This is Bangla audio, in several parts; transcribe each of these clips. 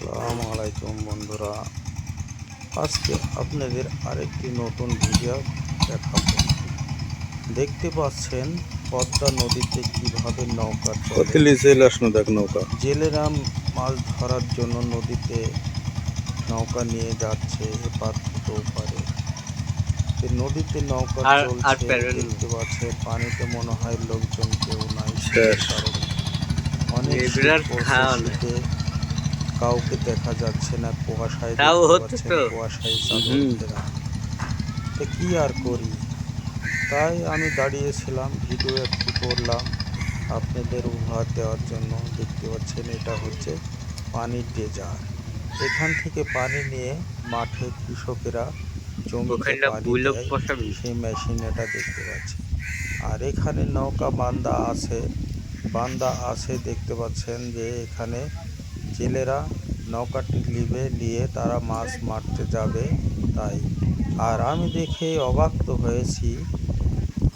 আসসালামু আলাইকুম বন্ধুরা, আজকে আপনাদের আরেকটি নতুন ভিডিও দেখাবো। দেখতে পাচ্ছেন পদ্মা নদীতে কিভাবে নৌকা চলে। জেলেরা মাছ ধরার জন্য নদীতে নৌকা নিয়ে যাচ্ছে এপার থেকে ওপারে। নদীতে নৌকা চলছে, দেখতে পাচ্ছেন পানিতে মনে হয় লোকজন কেউ নাই, শীতের কারণে অনেক শীত পড়ছে। শীতে কাউকে দেখা যাচ্ছে না, কুয়াশায় দেখতে পাচ্ছেন, কুয়াশায় চাদর ঘেরা। তো কি আর করি, তাই আমি দাঁড়িয়েছিলাম, ভিডিও একটি করলাম আপনাদের উপহার দেওয়ার জন্য। দেখতে পাচ্ছেন এটা হচ্ছে পানির ড্রেজার। এখান থেকে পানি নিয়ে মাঠে কৃষকেরা জমিতে পানি দেয়, সেই মেশিন এটা দেখতে পাচ্ছি। আর এখানে নৌকা বান্দা আছে দেখতে পাচ্ছেন যে এখানে জেলেরা নৌকাটি নিয়ে তারা মাছ মারতে যাবে তাই। আর আমি দেখে অবাক তো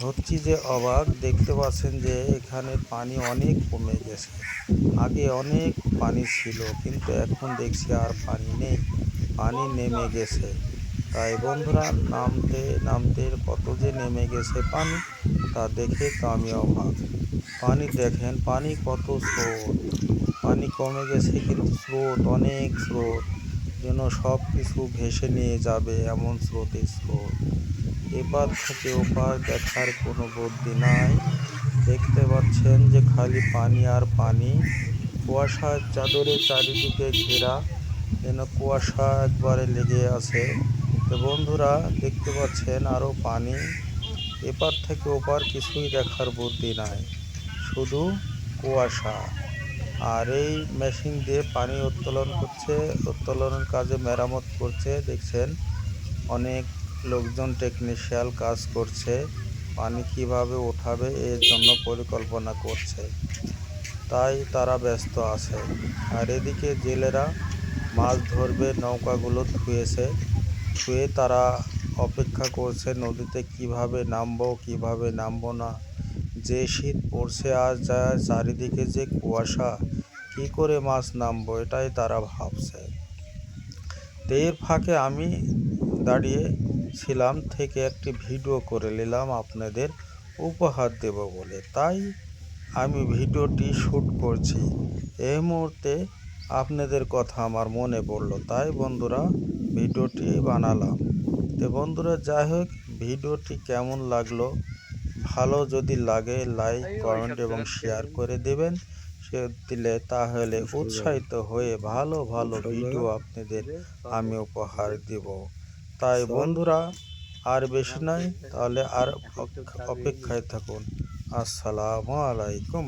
হচ্ছি যে অবাক। দেখতে পাচ্ছেন যে এখানে পানি অনেক কমে গেছে, আগে অনেক পানি ছিল কিন্তু এখন দেখছি আর পানি নেই, পানি নেমে গেছে। তাই বন্ধুরা, নামতে নামতে কত যে নেমে গেছে পানি, তা দেখে তো আমি অবাক। পানি দেখেন, পানি কত স্রোত, পানি কমে গেছে কিন্তু অনেক স্রোত, যেন সব কিছু ভেসে নিয়ে যাবে এমন স্রোত। এপার থেকে ওপার দেখার কোনো বুদ্ধি নাই। দেখতে পাচ্ছেন যে খালি পানি আর পানি, কুয়াশার চাদরে চারিদিকে ঘেরা, যেন কুয়াশা একবারে লেগে আছে। তো বন্ধুরা দেখতে পাচ্ছেন আরও পানি, এপার থেকে ওপার কিছুই দেখার বুদ্ধি নাই, শুধু কুয়াশা। আর এই মেশিন দিয়ে পানি উত্তোলনের কাজে মেরামত করছে, দেখছেন অনেক লোকজন টেকনিশিয়াল কাজ করছে, পানি কিভাবে ওঠাবে এর জন্য পরিকল্পনা করছে, তাই তারা ব্যস্ত আছে। আর এদিকে জেলেরা মাছ ধরবে, নৌকাগুলো ধুয়ে তারা অপেক্ষা করছে নদীতে কিভাবে নামবো না। যে শীত পড়ছে আর চারিদিকে যে কুয়াশা, কি করে মাছ নামবো এটাই তারা ভাবছে। তো এর ফাঁকে আমি দাঁড়িয়ে ছিলাম থেকে একটি ভিডিও করে নিলাম আপনাদের উপহার দেব বলে, তাই আমি ভিডিওটি শ্যুট করছি। এই মুহূর্তে আপনাদের কথা আমার মনে পড়লো, তাই বন্ধুরা ভিডিওটি বানালাম। তো বন্ধুরা যাই হোক, ভিডিওটি কেমন লাগলো, ভালো যদি লাগে লাইক কমেন্ট এবং শেয়ার করে দেবেন। তাহলে উৎসাহিত হয়ে ভালো ভিডিও আপনাদের আমি উপহার দেব। তাই বন্ধুরা আর বেশি নয়, তাহলে আর অপেক্ষায় থাকুন। আসসালামু আলাইকুম।